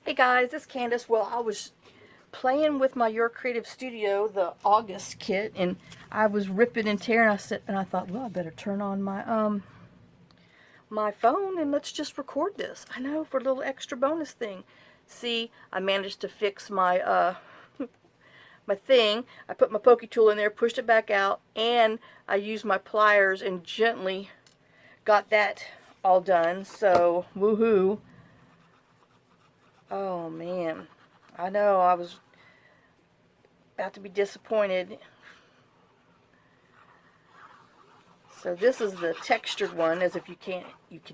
Hey guys, it's Candace. Well, I was playing with my Your Creative Studio, the August kit, and I was ripping and tearing. I thought, well, I better turn on my phone and let's just record this. I know, for a little extra bonus thing. See, I managed to fix my my thing. I put my pokey tool in there, pushed it back out, and I used my pliers and gently got that all done. So, woohoo. Oh man, I know I was about to be disappointed. So this is the textured one, as if you can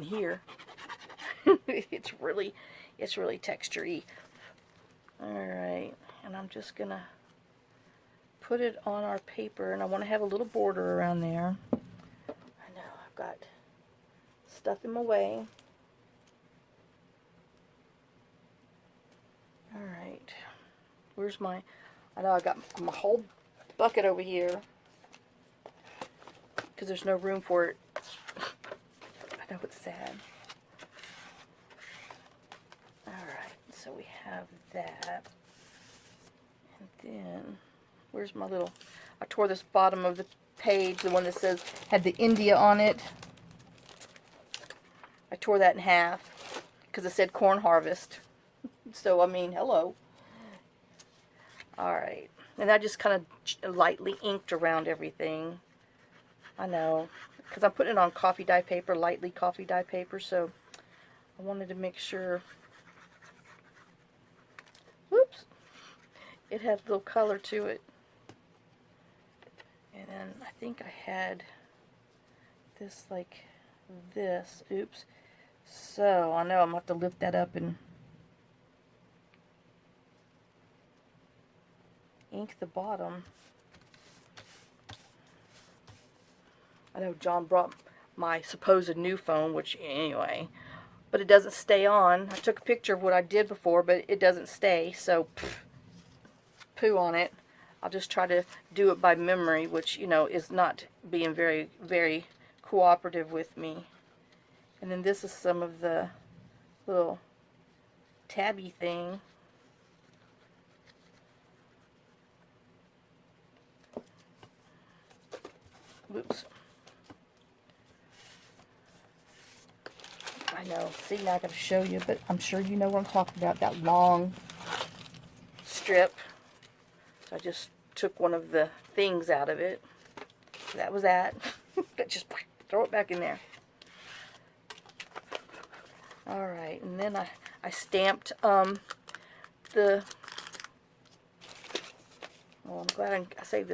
hear. it's really textury. All right, and I'm just gonna put it on our paper, and I want to have a little border around there. I know I've got stuff in my way. All right, where's my? I know I got my whole bucket over here because there's no room for it. I know it's sad. Alright, so we have that. And then, where's my little... I tore this bottom of the page, the one that says, had the India on it. I tore that in half because it said corn harvest. So, I mean, hello. Alright, and I just kind of lightly inked around everything. I know, because I'm putting it on coffee dye paper, lightly coffee dye paper, so I wanted to make sure, whoops, it had a little color to it. And then I think I had this like this, oops. So I know I'm going to have to lift that up and ink the bottom. I know John brought my supposed new phone, which anyway, but it doesn't stay on. I took a picture of what I did before, but it doesn't stay, so poo on it. I'll just try to do it by memory, which, you know, is not being very, very cooperative with me. And then this is some of the little tabby thing. Whoops. I know. See, now I got to show you, but I'm sure you know what I'm talking about. That long strip. So I just took one of the things out of it. That was that. Just throw it back in there. Alright, and then I stamped the... Well, I'm glad I saved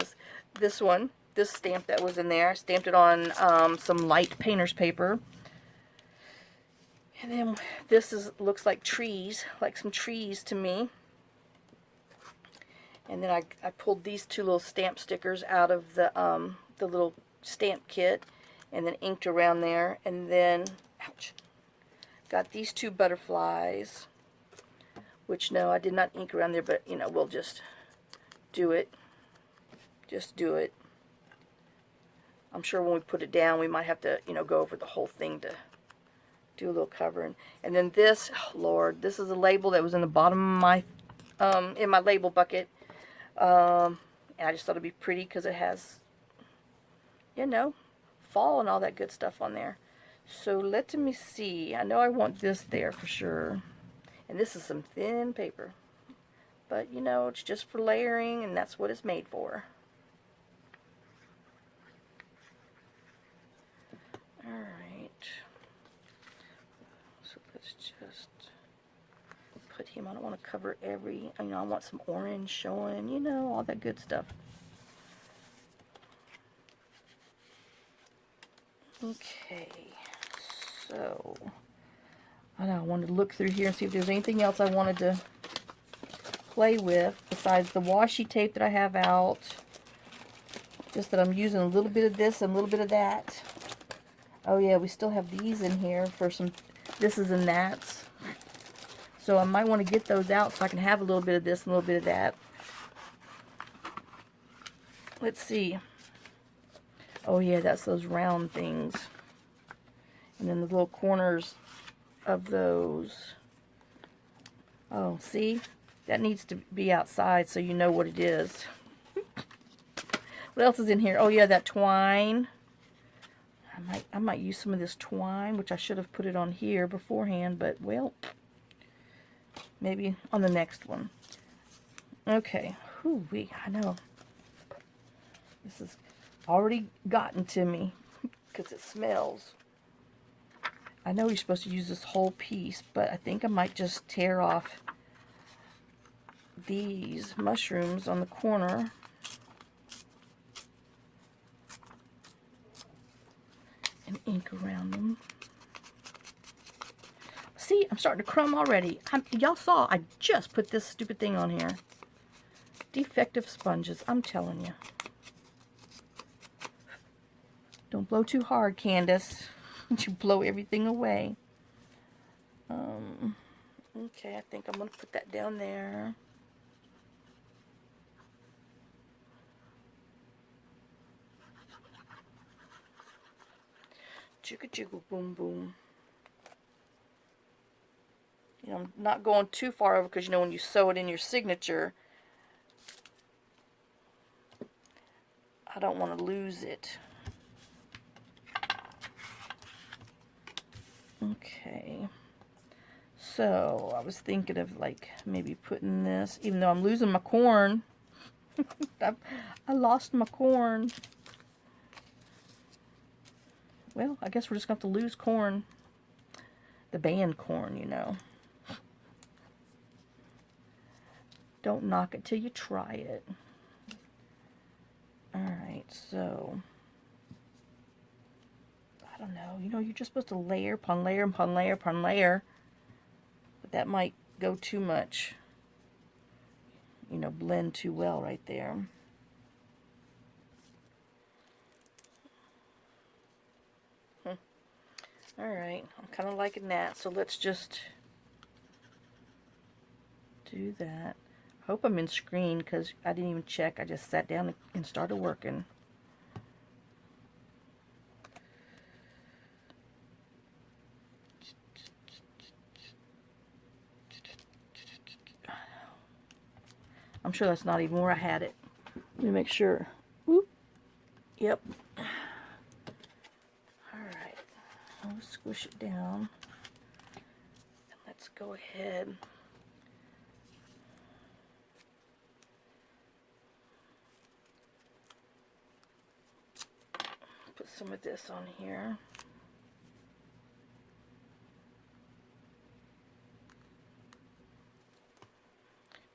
this one. This stamp that was in there. I stamped it on some light painter's paper. And then this looks like trees, like some trees to me. And then I pulled these two little stamp stickers out of the little stamp kit, and then inked around there. And then, ouch, got these two butterflies, which no, I did not ink around there, but you know, we'll just do it. Just do it. I'm sure when we put it down, we might have to, you know, go over the whole thing to do a little covering. And then this, oh Lord, this is a label that was in the bottom of my, in my label bucket. And I just thought it'd be pretty because it has, you know, fall and all that good stuff on there. So let me see. I know I want this there for sure. And this is some thin paper. But, you know, it's just for layering, and that's what it's made for. Alright. So let's just put him, I don't want to cover every, you know, I want some orange showing, you know, all that good stuff. Okay, so, I know, I wanted to look through here and see if there's anything else I wanted to play with besides the washi tape that I have out. Just that I'm using a little bit of this and a little bit of that. Oh yeah, we still have these in here for some thises and that's. So I might want to get those out so I can have a little bit of this and a little bit of that. Let's see. Oh yeah, that's those round things. And then the little corners of those. Oh, see? That needs to be outside so you know what it is. What else is in here? Oh, yeah, that twine. I might use some of this twine, which I should have put it on here beforehand, but, well, maybe on the next one. Okay. Whew-wee, I know. This has already gotten to me because it smells. I know you're supposed to use this whole piece, but I think I might just tear off these mushrooms on the corner. And ink around them. See, I'm starting to crumb already. Y'all saw I just put this stupid thing on here. Defective sponges, I'm telling you. Don't blow too hard, Candace. You blow everything away. Okay, I think I'm going to put that down there. Chugga chugga boom boom. You know, I'm not going too far over because, you know, when you sew it in your signature, I don't want to lose it. Okay. So, I was thinking of, like, maybe putting this, even though I'm losing my corn. I lost my corn. Well, I guess we're just going to have to lose corn. The band corn, you know. Don't knock it till you try it. Alright, so... I don't know. You know, you're just supposed to layer upon layer upon layer upon layer. But that might go too much. You know, blend too well right there. Alright, I'm kind of liking that, so let's just do that. I hope I'm in screen because I didn't even check. I just sat down and started working. I'm sure that's not even where I had it. Let me make sure. Whoop. Yep. Alright. I'll squish it down. And let's go ahead. Put some of this on here.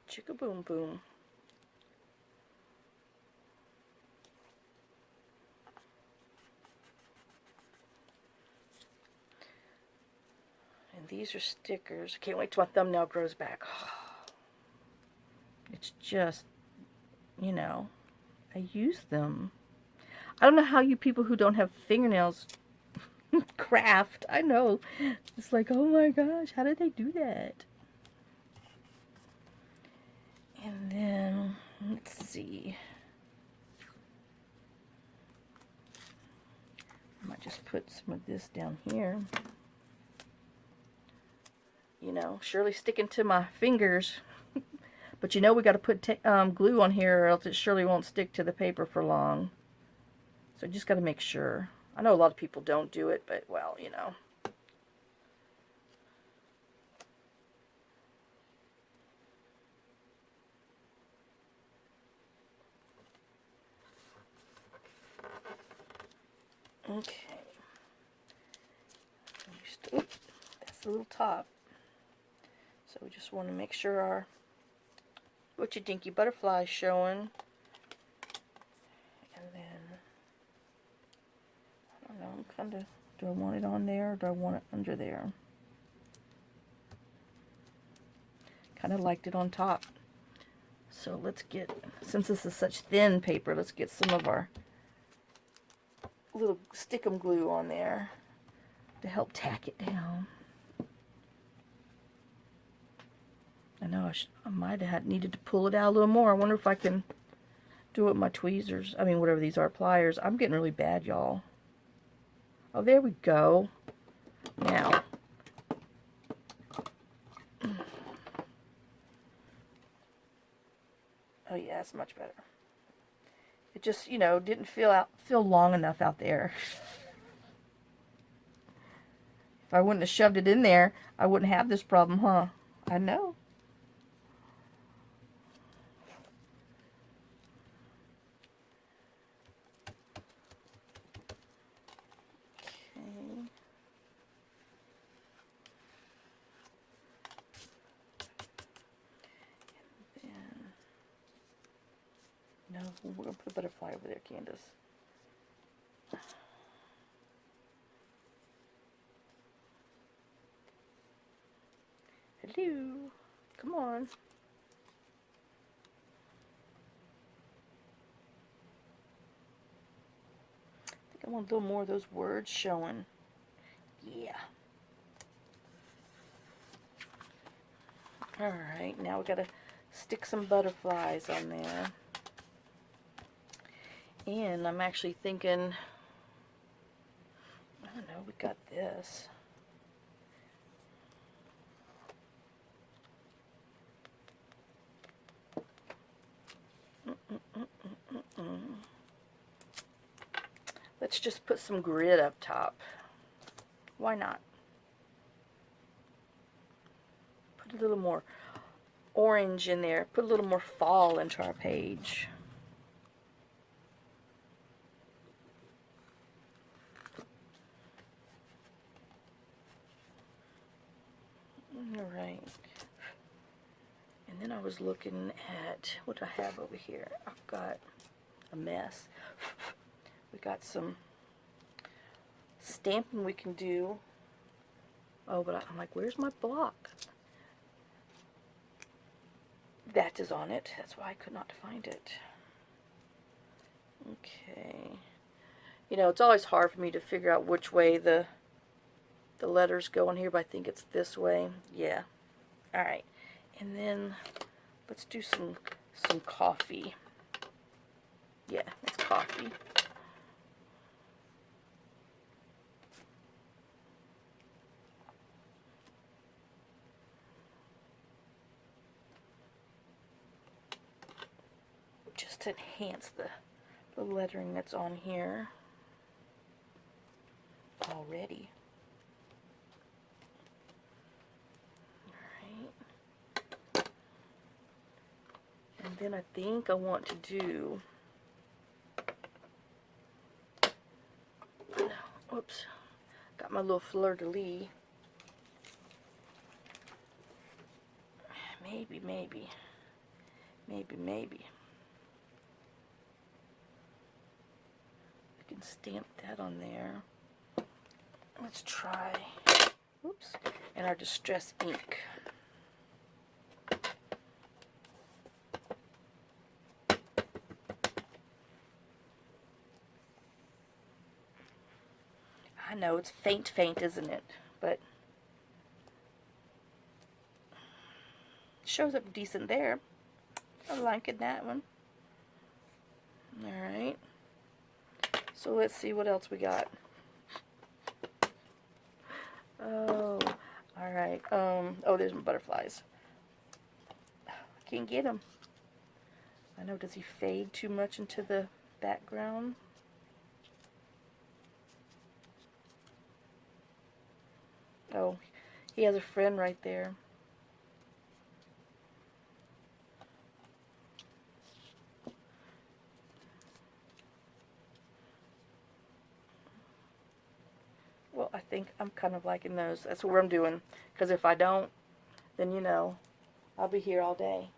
Chicka boom boom. And these are stickers. I can't wait till my thumbnail grows back. It's just, you know, I use them. I don't know how you people who don't have fingernails craft. I know. It's like, oh my gosh, how did they do that? And then, let's see. I might just put some of this down here. You know, surely sticking to my fingers. But you know we got to put glue on here or else it surely won't stick to the paper for long. So just got to make sure. I know a lot of people don't do it, but, well, you know. Okay. Oops, that's the little top. So we just want to make sure our Butcha Dinky butterfly is showing. And then, I don't know, I'm kind of, do I want it on there or do I want it under there? Kind of liked it on top. So let's get, since this is such thin paper, let's get some of our little stickum glue on there to help tack it down. I know I might have needed to pull it out a little more. I wonder if I can do it with my tweezers. I mean, whatever these are, pliers. I'm getting really bad, y'all. Oh, there we go. Now, Oh yeah, that's much better. It just, you know, didn't feel long enough out there. If I wouldn't have shoved it in there, I wouldn't have this problem, huh? I know. Okay. No, we're going to put a butterfly over there, Candace. Hello. Come on. I think I want a little more of those words showing. Yeah. Alright, now we got to stick some butterflies on there. And I'm actually thinking, I don't know, we got this. Let's just put some grid up top. Why not? Put a little more orange in there. Put a little more fall into our page. Alright. And then I was looking at, what do I have over here? I've got a mess. We got some stamping we can do. Oh, but I'm like, where's my block? That is on it. That's why I could not find it. Okay. You know, it's always hard for me to figure out which way the letters go on here, but I think it's this way. Yeah. Alright. And then let's do some coffee. Yeah, it's coffee. Just to enhance the lettering that's on here already. Alright. And then I think I want to do, oops, got my little fleur-de-lis. Maybe. I can stamp that on there. Let's try, oops, and our distress ink. I know it's faint, isn't it? But shows up decent there. I like it, that one. Alright. So let's see what else we got. Oh, alright. Oh, there's my butterflies. I can't get them. I know, does he fade too much into the background? Oh, he has a friend right there. Well, I think I'm kind of liking those. That's what I'm doing. Because if I don't, then, you know, I'll be here all day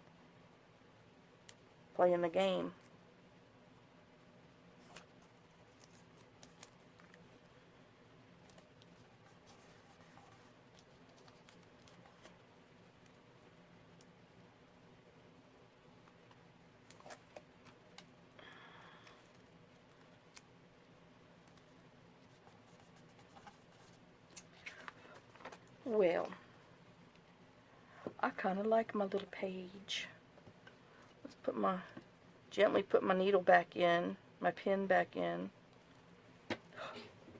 playing the game. Well, I kind of like my little page. Let's gently put my needle back in, my pen back in,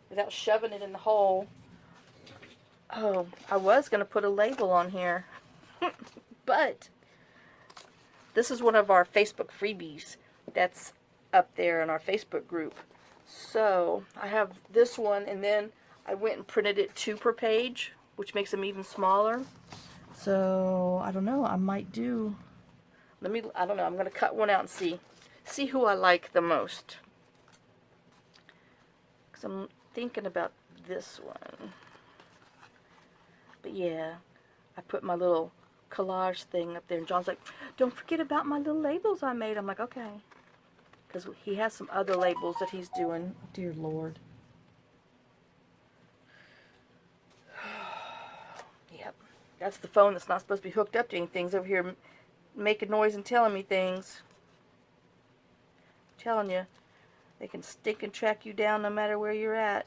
without shoving it in the hole. Oh, I was going to put a label on here, but This is one of our Facebook freebies that's up there in our Facebook group. So I have this one, and then I went and printed it 2 per page, which makes them even smaller. So I don't know, I might do, I don't know, I'm going to cut one out and see who I like the most. Because I'm thinking about this one. But yeah, I put my little collage thing up there, and John's like, don't forget about my little labels I made. I'm like, okay. Because he has some other labels that he's doing. Dear Lord. Yep. That's the phone that's not supposed to be hooked up to anything. It's over here making noise and telling me things. I'm telling you, they can stick and track you down no matter where you're at.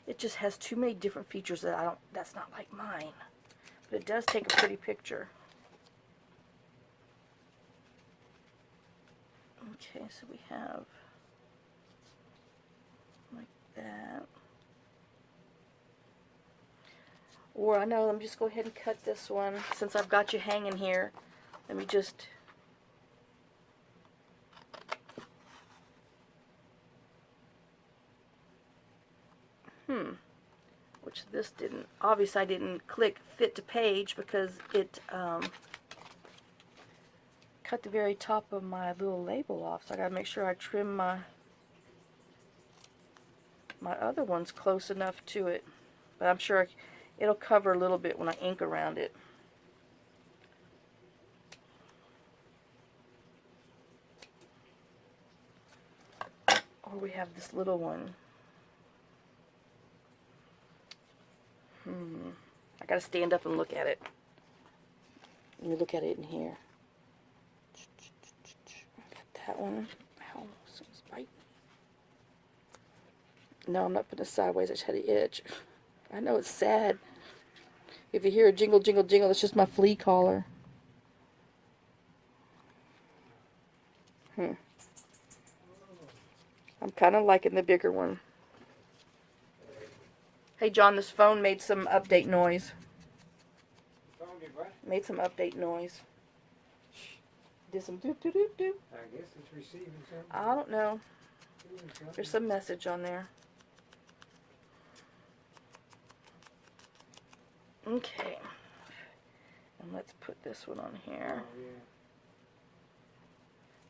It just has too many different features that that's not like mine. But it does take a pretty picture. Okay, so we have like that. Or I know, let me just go ahead and cut this one since I've got you hanging here. Let me just which this didn't, obviously I didn't click fit to page because it cut the very top of my little label off, so I gotta make sure I trim my other ones close enough to it, but I'm sure it'll cover a little bit when I ink around it. Or we have this little one. I gotta stand up and look at it. Let me look at it in here. Got that one. Ow, something's biting. No, I'm not putting it sideways. I just had an itch. I know it's sad. If you hear a jingle, jingle, jingle, it's just my flea collar. I'm kind of liking the bigger one. Hey John, this phone made some update noise. The phone did what? Made some update noise. Did some doop doop doop doop. I guess it's receiving something. I don't know. There's some message on there. Okay. And let's put this one on here. Oh, yeah.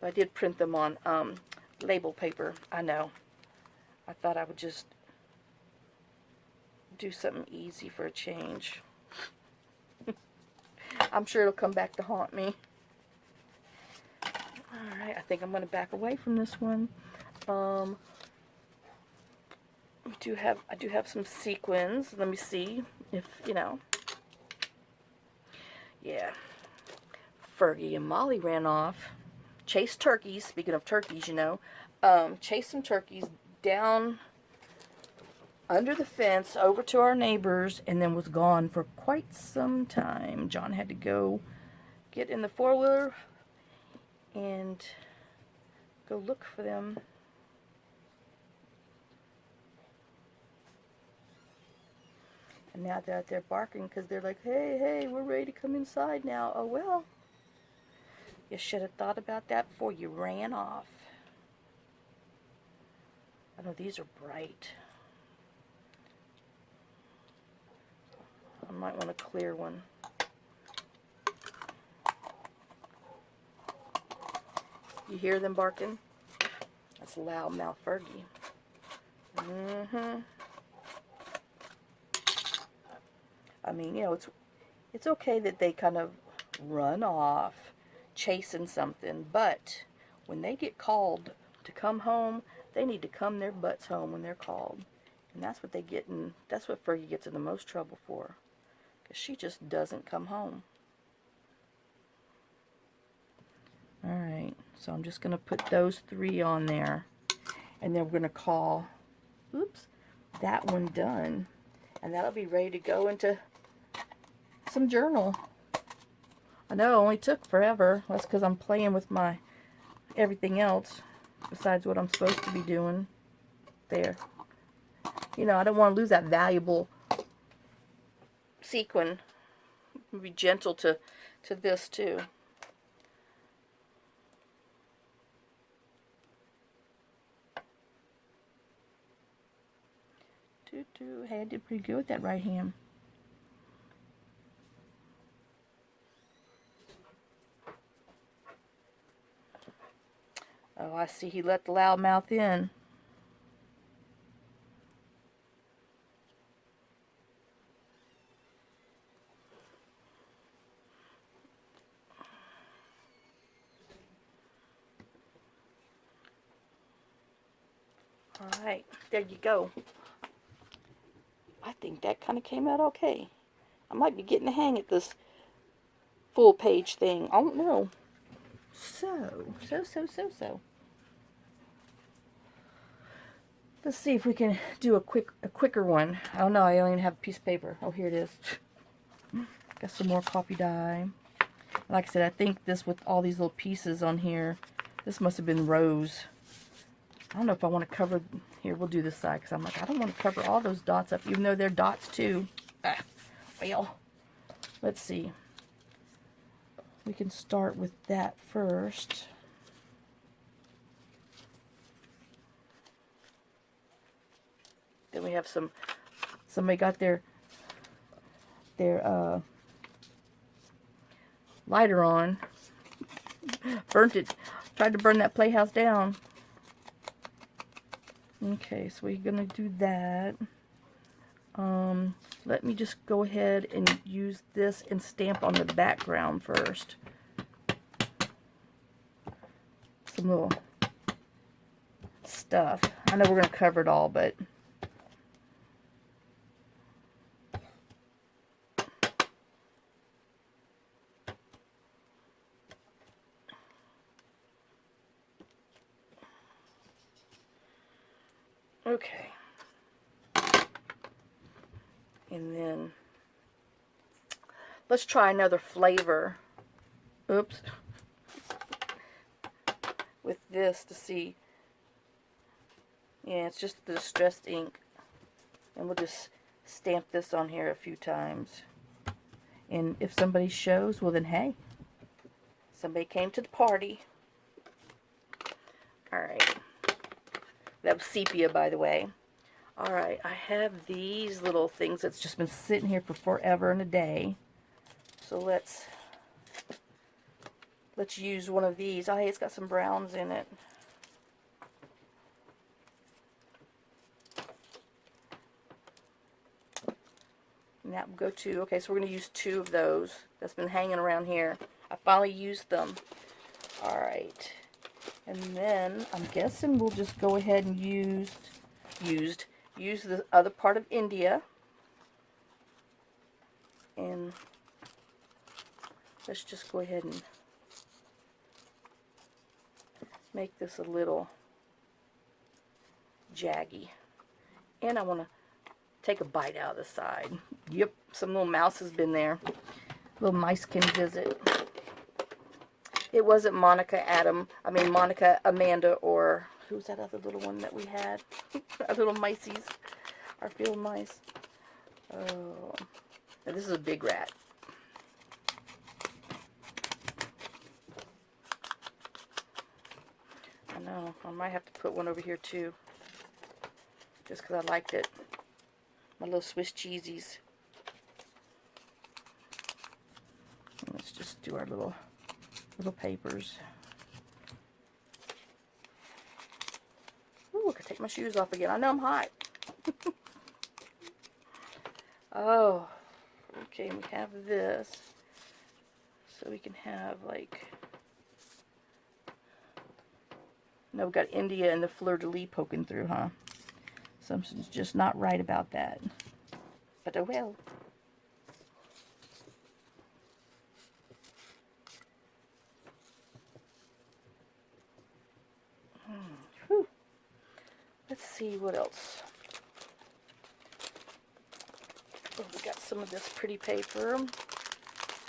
But I did print them on label paper. I know. I thought I would just do something easy for a change. I'm sure it'll come back to haunt me. Alright, I think I'm going to back away from this one. I do have some sequins. Let me see if, you know. Yeah. Fergie and Molly ran off. Chased turkeys. Speaking of turkeys, you know. Chased some turkeys down under the fence over to our neighbors, and then was gone for quite some time. John had to go get in the four-wheeler and go look for them. And now they're out there barking because they're like, hey, hey, we're ready to come inside now. Oh, well, you should have thought about that before you ran off. I know these are bright. I might want a clear one. You hear them barking? That's loudmouth Fergie. I mean, you know, it's okay that they kind of run off chasing something, but when they get called to come home, they need to come their butts home when they're called. And that's what they get in, that's what Fergie gets in the most trouble for. Because she just doesn't come home. Alright, so I'm just going to put those 3 on there. And then we're going to call, oops, that one done. And that'll be ready to go into some journal. I know it only took forever. That's because I'm playing with my everything else besides what I'm supposed to be doing. There. You know, I don't want to lose that valuable sequin Be gentle to this too. Hey, I did pretty good with that right hand. Oh, I see he let the loudmouth in. Alright, there you go. I think that kind of came out okay. I might be getting the hang at this full page thing. I don't know. So. Let's see if we can do a quicker one. Oh no, I only have a piece of paper. Oh, here it is. Got some more coffee dye. Like I said, I think this with all these little pieces on here, this must have been rose. I don't know if I want to cover, here, we'll do this side, because I'm like, I don't want to cover all those dots up, even though they're dots too. Well, let's see. We can start with that first. Then we have somebody got their lighter on, burnt it, tried to burn that playhouse down. Okay, so we're gonna do that. Let me just go ahead and use this and stamp on the background first. Some little stuff. I know we're gonna cover it all, but okay. And then let's try another flavor. Oops. With this to see. Yeah, it's just the distressed ink. And we'll just stamp this on here a few times. And if somebody shows, well then hey, somebody came to the party. Alright. That was sepia, by the way. Alright, I have these little things that's just been sitting here for forever and a day. So let's use one of these. Oh, hey, it's got some browns in it. And that will go to, okay, so we're going to use 2 of those that's been hanging around here. I finally used them. Alright. And then, I'm guessing we'll just go ahead and use the other part of India. And let's just go ahead and make this a little jaggy. And I want to take a bite out of the side. Yep, some little mouse has been there. Little mice can visit. It wasn't Monica Amanda, or who's that other little one that we had? Our little miceys. Our field mice. Oh, now this is a big rat. I know, I might have to put one over here too. Just because I liked it. My little Swiss cheesies. Let's just do our little papers. Ooh, I could take my shoes off again. I know I'm hot. Oh, okay, we have this. So we can have like, no, we've got India and the fleur-de-lis poking through, huh? Something's just not right about that. But oh well. Whew. Let's see what else. Oh, we got some of this pretty paper.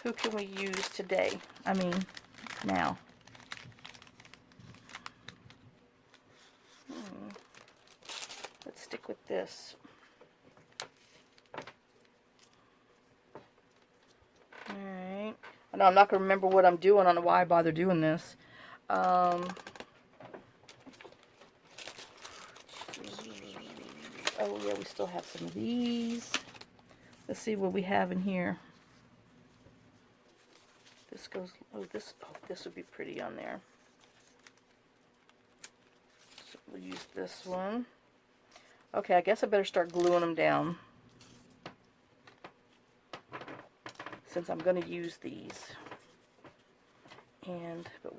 Who can we use today? I mean, now. Let's stick with this. I know I'm not going to remember what I'm doing. I don't know why I bother doing this. Oh, yeah, we still have some of these. Let's see what we have in here. This goes, this would be pretty on there. So we'll use this one. Okay, I guess I better start gluing them down, since I'm going to use these.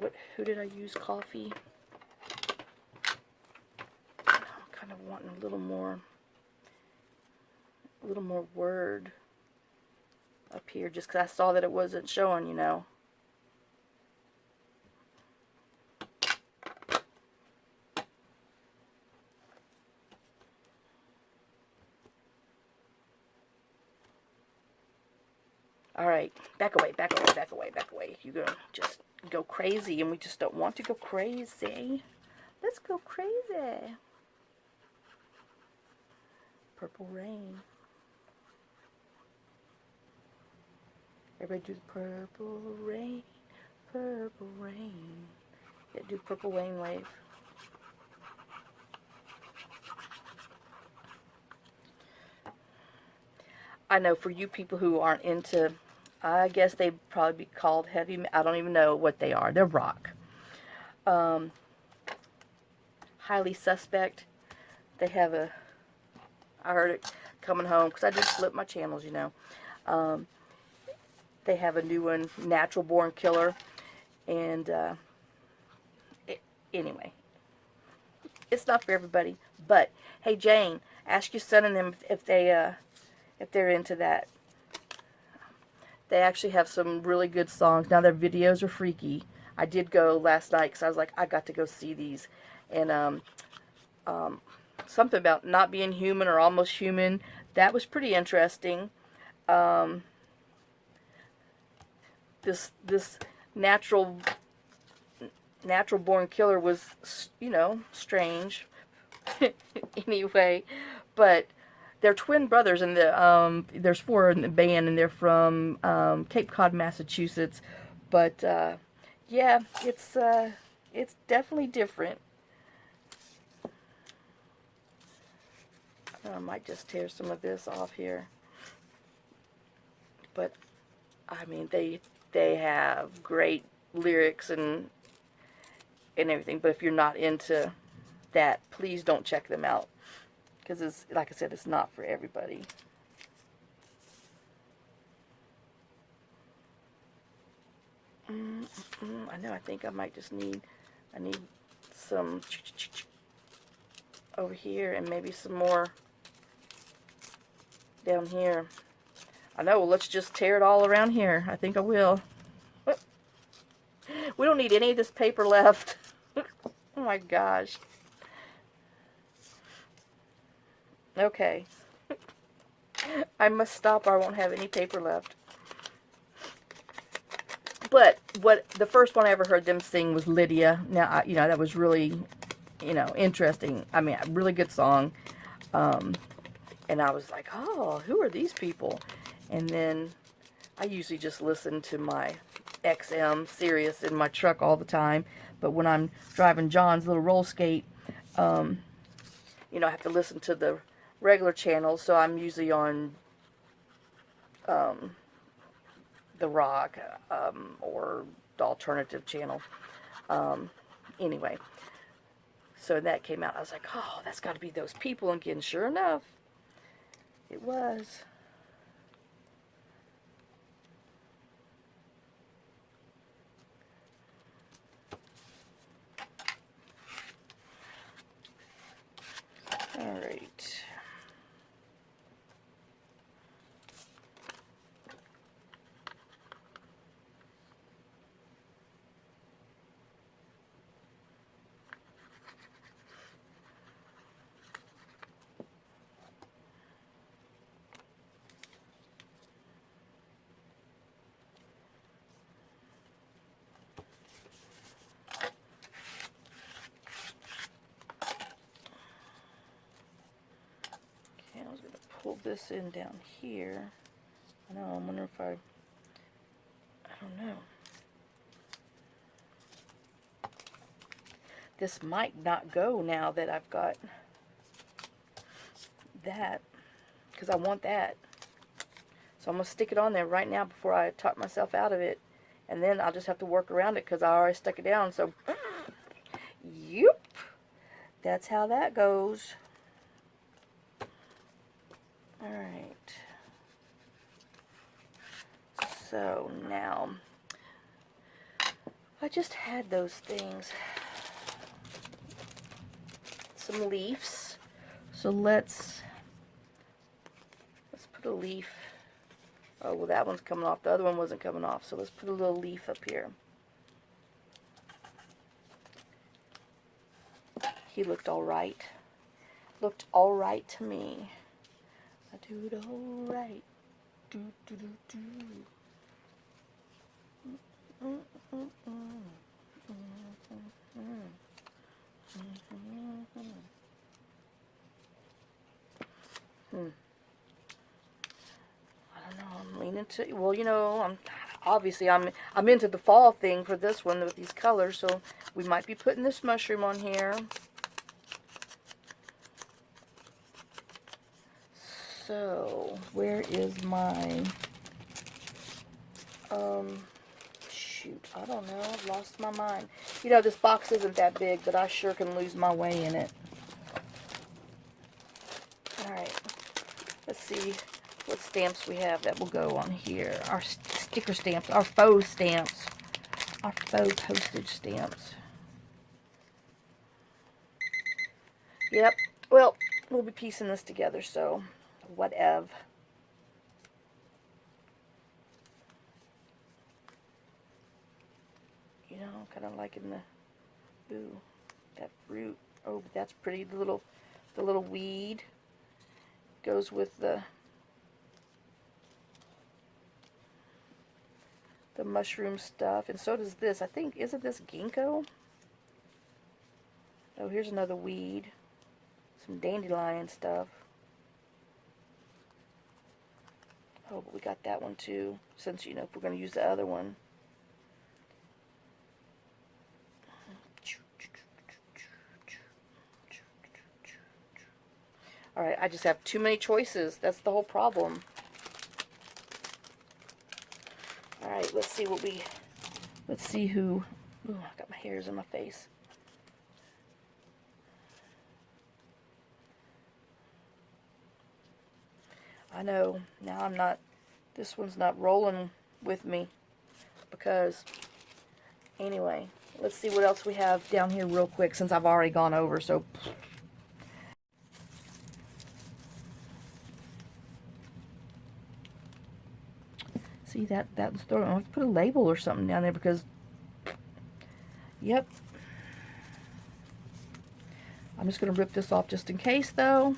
But who did I use? Coffee? I'm kind of wanting a little more word up here, just because I saw that it wasn't showing, you know. Alright, back away, back away, back away, back away. You're going to just go crazy, and we just don't want to go crazy. Let's go crazy. Purple rain. Everybody do the purple rain, purple rain. Yeah, do purple rain wave. I know for you people who aren't into, I guess they'd probably be called heavy. I don't even know what they are. They're rock. Highly Suspect. They have a, I heard it coming home, because I just flip my channels, you know. They have a new one, Natural Born Killer. And anyway, it's not for everybody. But hey, Jane, ask your son and them if they're into that. They actually have some really good songs. Now their videos are freaky. I did go last night because I was like, I got to go see these, and something about not being human or almost human. That was pretty interesting. This natural born killer was, you know, strange. Anyway, but they're twin brothers, and there's 4 in the band, and they're from Cape Cod, Massachusetts. But yeah, it's definitely different. I might just tear some of this off here. But I mean, they have great lyrics and everything. But if you're not into that, please don't check them out, because it's, like I said, it's not for everybody. I know. I think I might just need. I need some over here, and maybe some more down here. I know. Well, let's just tear it all around here. I think I will. We don't need any of this paper left. Oh my gosh. Okay. I must stop, or I won't have any paper left. But the first one I ever heard them sing was Lydia. Now, you know, that was really, you know, interesting. I mean, a really good song. And I was like, oh, who are these people? And then I usually just listen to my XM Sirius in my truck all the time. But when I'm driving John's little roll skate, you know, I have to listen to the regular channels. So I'm usually on the rock or the alternative channel. Anyway, so that came out. I was like, oh, that's got to be those people. And again, sure enough, it was. All right. I was going to pull this in down here. I know, I'm wondering if I... don't know. This might not go now that I've got that, because I want that. So I'm going to stick it on there right now before I talk myself out of it. And then I'll just have to work around it because I already stuck it down. So, yep. That's how that goes. Alright. So now, I just had those things. Some leaves. So let's put a leaf. Oh, well, that one's coming off. The other one wasn't coming off. So let's put a little leaf up here. He looked all right. Looked all right to me. I do it all right. Do, do, do, do. I don't know. I'm leaning to. Well, you know, I'm into the fall thing for this one with these colors. So we might be putting this mushroom on here. So where is my shoot, I don't know, I've lost my mind. You know, this box isn't that big, but I sure can lose my way in it. Alright, let's see what stamps we have that will go on here. Our sticker stamps, our faux stamps, our faux postage stamps. Yep, well, we'll be piecing this together, so whatever. You know, kind of liking the, ooh, that fruit. Oh, but that's pretty. The little weed goes with the mushroom stuff, and so does this. I think, isn't this ginkgo? Oh, here's another weed. Some dandelion stuff. Oh, but we got that one too, since, you know, if we're going to use the other one. Alright, I just have too many choices. That's the whole problem. Alright, let's see who, ooh, I got my hairs in my face. I know, now this one's not rolling with me, because, anyway, let's see what else we have down here real quick, since I've already gone over, so. See, that's throwing. I'll put a label or something down there because, yep. I'm just going to rip this off just in case, though.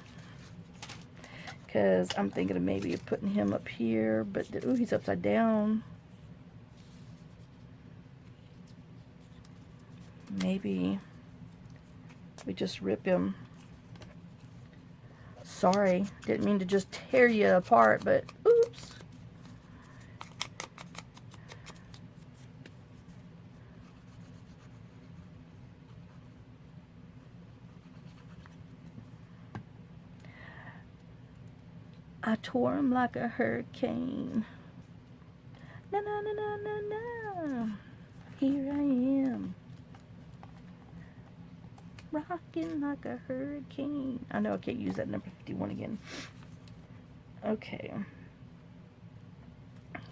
Because I'm thinking of maybe putting him up here. But, ooh, he's upside down. Maybe we just rip him. Sorry, didn't mean to just tear you apart, but oops. I tore him like a hurricane. Na na na na na na. Here I am. Rocking like a hurricane. I know I can't use that number 51 again. Okay.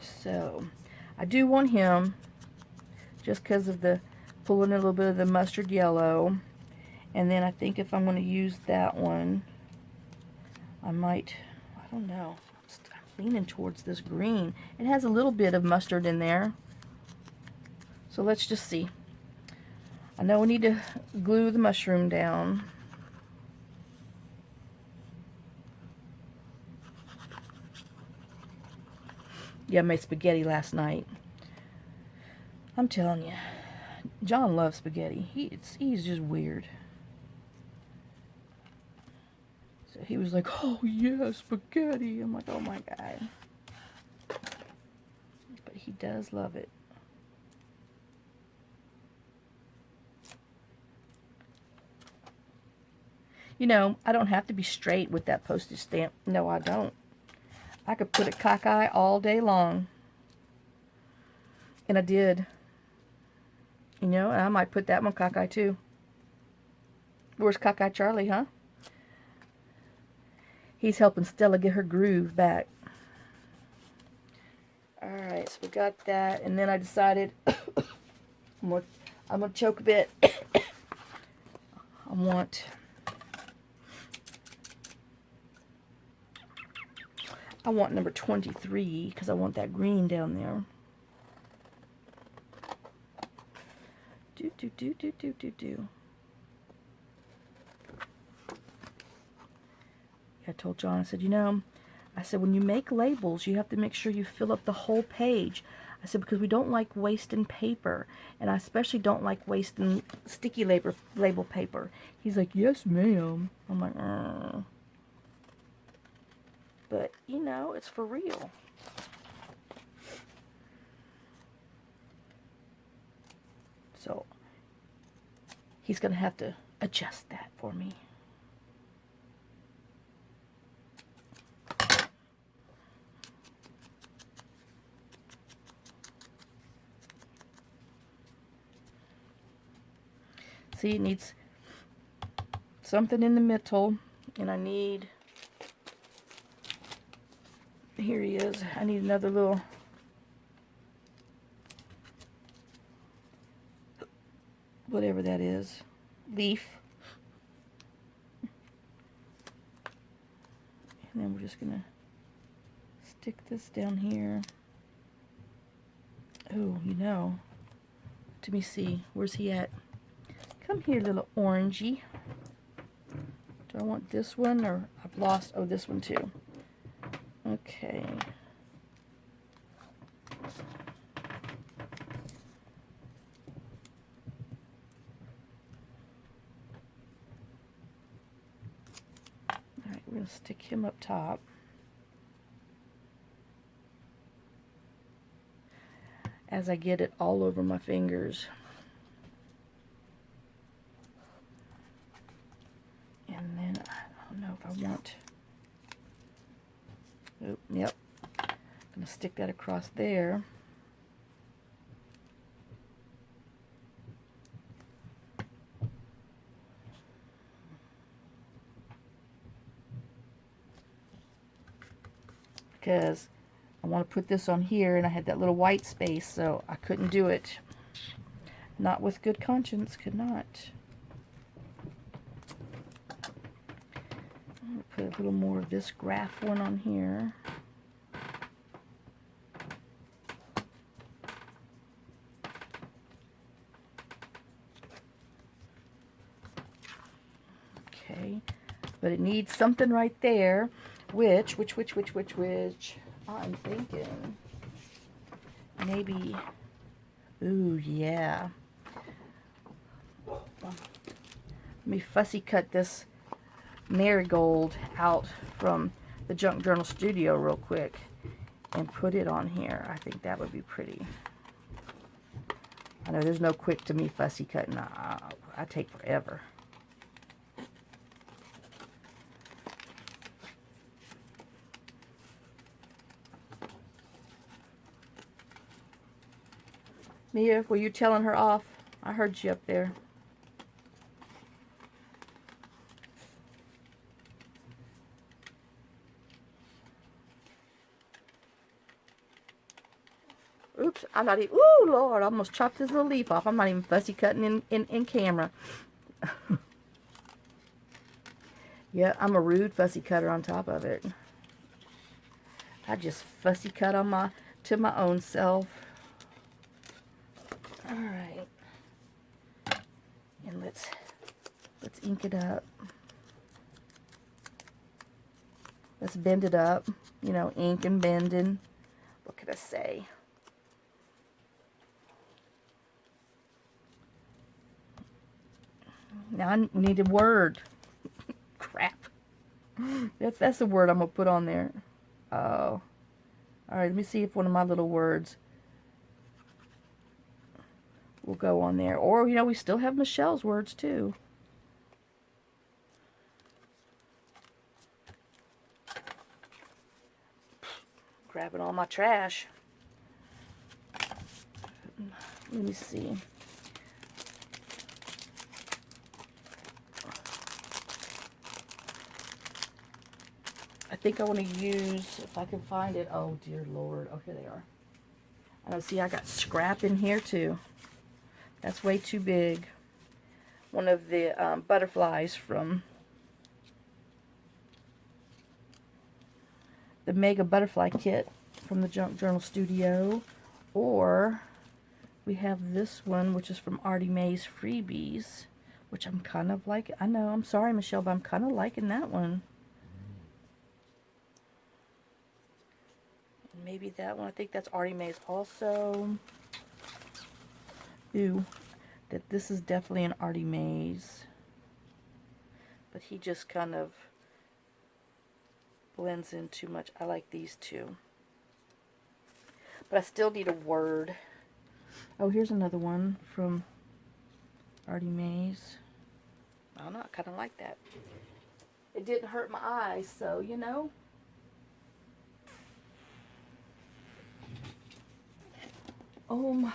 So, I do want him just because of the pulling a little bit of the mustard yellow. And then I think if I'm going to use that one, I might, I don't know. I'm leaning towards this green. It has a little bit of mustard in there. So let's just see. I know we need to glue the mushroom down. Yeah, I made spaghetti last night. I'm telling you, John loves spaghetti. He's just weird. So he was like, oh yeah, spaghetti. I'm like, oh my God. But he does love it. You know, I don't have to be straight with that postage stamp. No, I don't. I could put it cockeye all day long. And I did. You know, and I might put that one cockeye too. Where's Cockeye Charlie, huh? He's helping Stella get her groove back. Alright, so we got that. And then I decided I'm gonna choke a bit. I want number 23 because I want that green down there. Do. I told John, I said, you know, I said, when you make labels, you have to make sure you fill up the whole page. I said, because we don't like wasting paper. And I especially don't like wasting sticky label paper. He's like, yes, ma'am. I'm like, But, you know, it's for real. So, he's going to have to adjust that for me. See, it needs something in the middle, and I need, here he is, I need another little, whatever that is, leaf. And then we're just going to stick this down here. Oh, you know, let me see, where's he at? Come here, little orangey. Do I want this one, or I've lost, oh, this one too. Okay. Alright, we're going to stick him up top. As I get it all over my fingers. And then, I don't know if I want, oh, yep, I'm going to stick that across there. Because I want to put this on here, and I had that little white space, so I couldn't do it. Not with good conscience, could not. I'm going to put a little more of this graph one on here. Okay, but it needs something right there, which I'm thinking maybe, ooh, yeah. Let me fussy cut this marigold out from the Junk Journal Studio real quick and put it on here. I think that would be pretty. I know there's no quick to me fussy cutting. I take forever. Mia, were you telling her off? I heard you up there. Oops, I'm not even, ooh, Lord, I almost chopped this little leaf off. I'm not even fussy cutting in camera. Yeah, I'm a rude fussy cutter on top of it. I just fussy cut on to my own self. Alright. And let's ink it up. Let's bend it up. You know, ink and bending. What could I say? Now I need a word. Crap. That's the word I'm gonna put on there. Oh. All right, let me see if one of my little words will go on there. Or, you know, we still have Michelle's words too. Grabbing all my trash. Let me see. I think I want to use, if I can find it. Oh, dear Lord. Oh, here they are. I don't see, I got scrap in here too. That's way too big. One of the butterflies from the Mega Butterfly Kit from the Junk Journal Studio. Or we have this one, which is from Artie Mae's Freebies, which I'm kind of like. I know, I'm sorry, Michelle, but I'm kind of liking that one. Maybe that one. I think that's Artie Mae's also. Ooh, that this is definitely an Artie Mae's. But he just kind of blends in too much. I like these two. But I still need a word. Oh, here's another one from Artie Mae's. I don't know, I kind of like that. It didn't hurt my eyes, so, you know.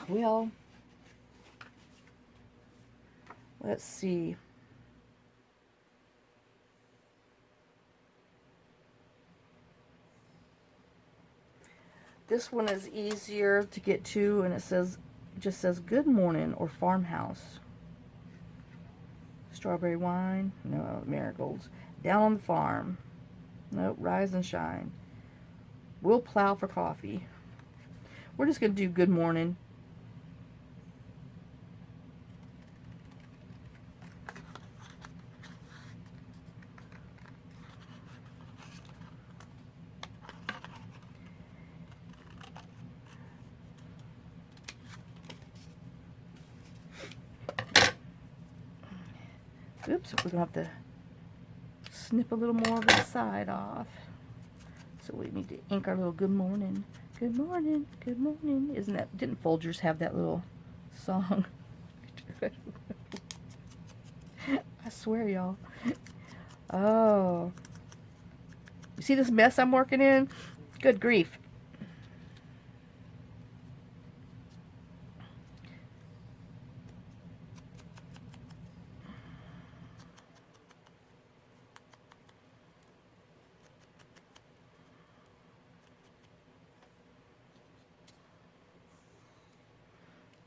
Well, let's see. This one is easier to get to, and it just says good morning or farmhouse. Strawberry wine, no, marigolds. Down on the farm, nope, rise and shine. We'll plow for coffee. We're just going to do good morning. Oops, we're going to have to snip a little more of the side off. So we need to ink our little good morning. Good morning, good morning. Isn't that, didn't Folgers have that little song? I swear, y'all. Oh. You see this mess I'm working in? Good grief.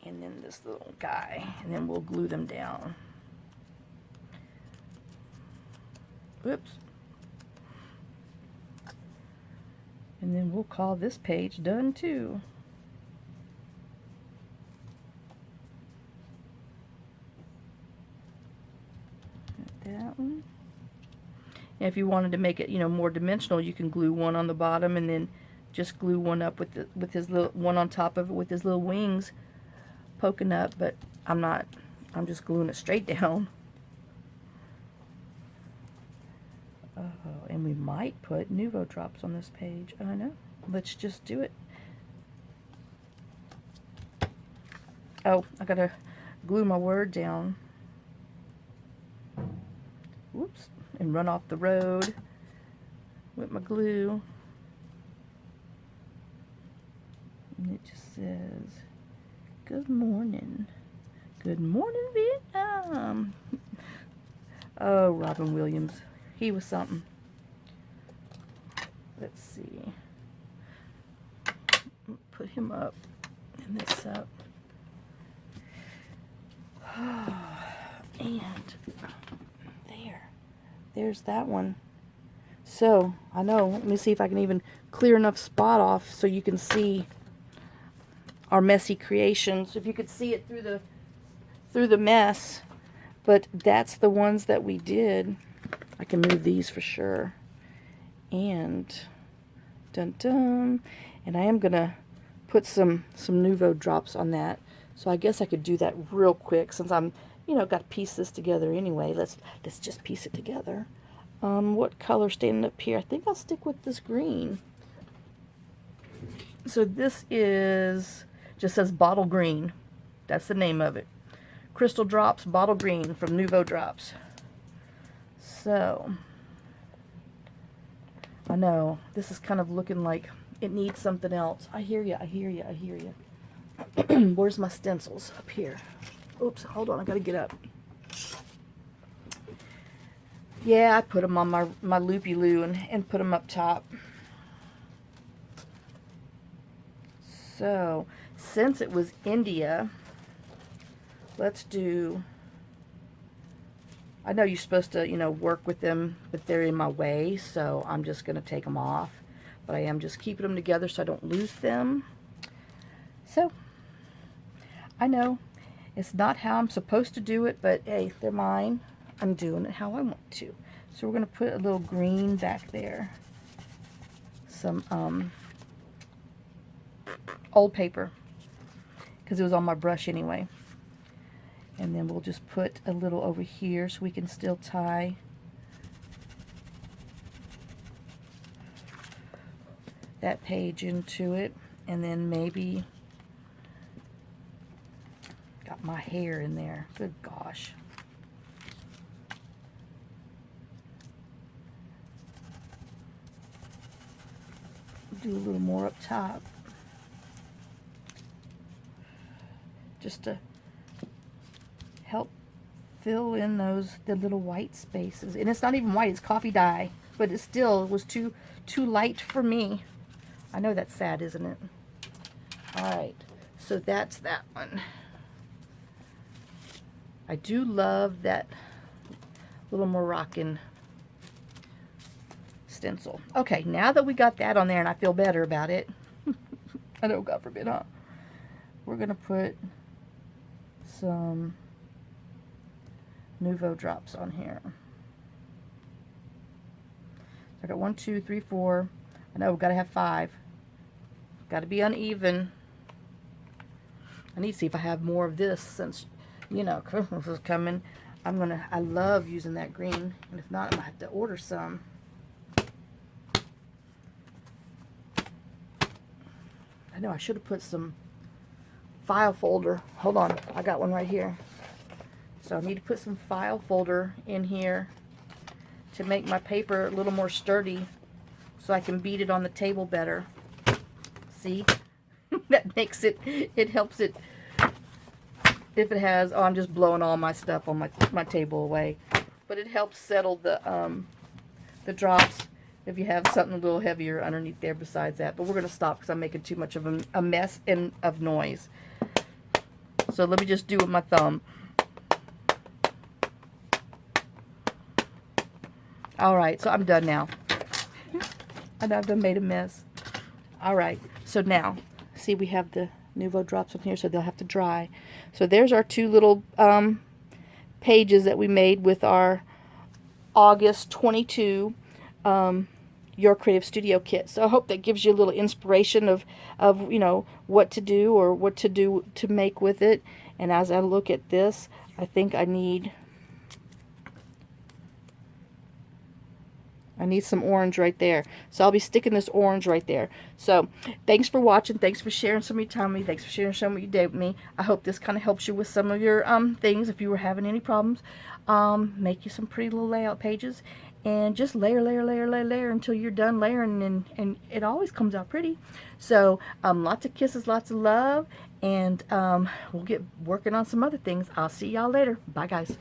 And then this little guy, and then we'll glue them down. Oops. And then we'll call this page done too. That one. And if you wanted to make it, you know, more dimensional, you can glue one on the bottom and then just glue one up with his little one on top of it with his little wings poking up, but I'm not. I'm just gluing it straight down. Oh, and we might put Nuvo drops on this page. I don't know. Let's just do it. Oh, I gotta glue my word down. Whoops. And run off the road with my glue. And it just says, good morning. Good morning, Vietnam. Oh, Robin Williams. He was something. Let's see. Put him up and this up. And there's that one. So, I know, let me see if I can even clear enough spot off so you can see our messy creations. If you could see it through the mess. But that's the ones that we did. I can move these for sure. And dun dun. And I am gonna put some Nuvo drops on that. So I guess I could do that real quick since I'm, you know, got to piece this together anyway. Let's just piece it together. What color standing up here? I think I'll stick with this green. So this is, just says Bottle Green. That's the name of it. Crystal Drops Bottle Green from Nouveau Drops. So, I know, this is kind of looking like it needs something else. I hear you, I hear you, I hear you. Where's my stencils? Up here. Oops, hold on, I gotta get up. Yeah, I put them on my loopy-loo and put them up top. So, since it was India, let's do, I know you're supposed to, you know, work with them, but they're in my way, so I'm just going to take them off. But I am just keeping them together so I don't lose them. So, I know it's not how I'm supposed to do it, but hey, they're mine. I'm doing it how I want to. So we're going to put a little green back there. Some old paper, because it was on my brush anyway. And then we'll just put a little over here so we can still tie that page into it. And then maybe, got my hair in there, good gosh. Do a little more up top, just to help fill in the little white spaces. And it's not even white, it's coffee dye, but it still was too light for me. I know that's sad, isn't it? Alright, so that's that one. I do love that little Moroccan stencil. Okay, now that we got that on there and I feel better about it, I know, God forbid, huh? We're going to put some Nouveau Drops on here. So I got 1, 2, 3, 4. I know we've got to have 5. Got to be uneven. I need to see if I have more of this since, you know, Christmas is coming. I love using that green. And if not, I'm going to have to order some. I know I should have put some file folder. Hold on, I got one right here. So I need to put some file folder in here to make my paper a little more sturdy so I can beat it on the table better. See? That makes it, it helps it, if it has, oh, I'm just blowing all my stuff on my table away. But it helps settle the drops if you have something a little heavier underneath there besides that. But we're going to stop because I'm making too much of a mess and of noise. So let me just do it with my thumb. Alright, so I'm done now. I know I've done made a mess. Alright, so now, see we have the Nouveau Drops on here, so they'll have to dry. So there's our 2 little pages that we made with our August 22 Your Creative Studio kit. So I hope that gives you a little inspiration of you know, what to do or what to do to make with it. And as I look at this, I think I need some orange right there. So I'll be sticking this orange right there. So thanks for watching. Thanks for sharing some of your time with me. Thanks for sharing some of what you did with me. I hope this kind of helps you with some of your things if you were having any problems. Make you some pretty little layout pages. And just layer, layer, layer, layer, layer until you're done layering, and it always comes out pretty. So, lots of kisses, lots of love, and we'll get working on some other things. I'll see y'all later. Bye, guys.